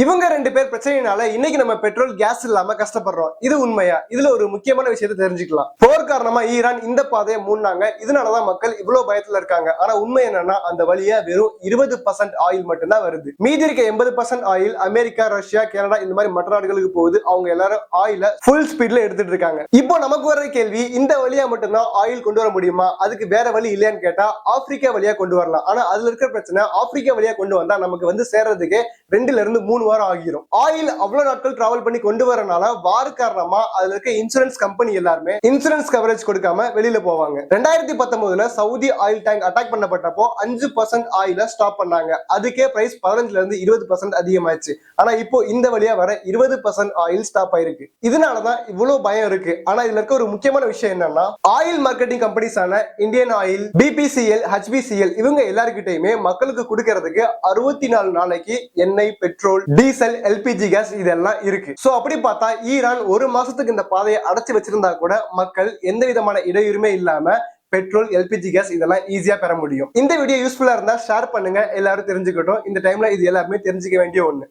இவங்க ரெண்டு பேர் பிரச்சனையினால இன்னைக்கு நம்ம பெட்ரோல் கேஸ் இல்லாம கஷ்டப்படுறோம். இது உண்மையா? இதுல ஒரு முக்கியமான விஷயத்தை தெரிஞ்சுக்கலாம். போர் காரணமா ஈரான் இந்த பாதையை மூடினாங்க. இதனாலதான் மக்கள் இவ்வளவு பயத்துல இருக்காங்க. ஆனா உண்மை என்னன்னா அந்த வழியா வெறும் 20% ஆயில் மட்டும்தான் வருது. மீதி இருக்க 80% ஆயில் அமெரிக்கா, ரஷ்யா, கனடா இந்த மாதிரி மற்ற நாடுகளுக்கு போகுது. அவங்க எல்லாரும் ஆயில ஃபுல் ஸ்பீட்ல எடுத்துட்டு இருக்காங்க. இப்போ நமக்கு வர கேள்வி, இந்த வழியா மட்டும்தான் ஆயில் கொண்டு வர முடியுமா? அதுக்கு வேற வழி இல்லையான்னு கேட்டா ஆப்பிரிக்கா வழியா கொண்டு வரலாம். ஆனா அதுல இருக்கிற பிரச்சனை, ஆப்பிரிக்கா வழியா கொண்டு வந்தா நமக்கு வந்து சேர்றதுக்கு 2 ல இருந்து 3 வாரம் ஆகிரும். ஆயில் அவ்வளவு நாட்கள் டிராவல் பண்ணி கொண்டு வரனால வார் காரணமா அதுல இருக்க இன்சூரன்ஸ் கம்பெனி எல்லாருமே இன்சூரன்ஸ் கவரேஜ் கொடுக்காம வெளியில போவாங்க. 2019 சவுதி ஆயில் டேங்க் அட்டாக் பண்ணப்பட்டப்போ 5% ஆயில ஸ்டாப் பண்ணாங்க. அதுக்கே பிரைஸ் 15 ல இருந்து 20% அதிகமாச்சு. ஆனா இப்போ இந்த வழியா வர 20% ஆயில் ஸ்டாப் ஆயிருக்கு. இதனாலதான் இவ்வளவு பயம் இருக்கு. ஆனா இதுல இருக்க ஒரு முக்கியமான விஷயம் என்னன்னா, ஆயில் மார்க்கெட்டிங் கம்பெனிஸான இந்தியன் ஆயில், பிபிசிஎல், ஹெச்பிசிஎல் இவங்க எல்லாருக்கிட்டையுமே மக்களுக்கு கொடுக்கறதுக்கு 64 நாளைக்கு எண்ணெய், பெட்ரோல், டீசல், எல்பிஜி கேஸ் இதெல்லாம் இருக்கு. சோ அப்படி பார்த்தா ஈரான் ஒரு மாசத்துக்கு இந்த பாதையை அடைச்சு வச்சிருந்தா கூட மக்கள் எந்த விதமான இடையூறுமே இல்லாம பெட்ரோல், எல்பிஜி கேஸ் இதெல்லாம் ஈஸியா பெற முடியும். இந்த வீடியோ யூஸ்ஃபுல்லா இருந்தா ஷேர் பண்ணுங்க, எல்லாரும் தெரிஞ்சுக்கட்டும். இந்த டைம்ல இது எல்லாருமே தெரிஞ்சுக்க வேண்டிய ஒண்ணு.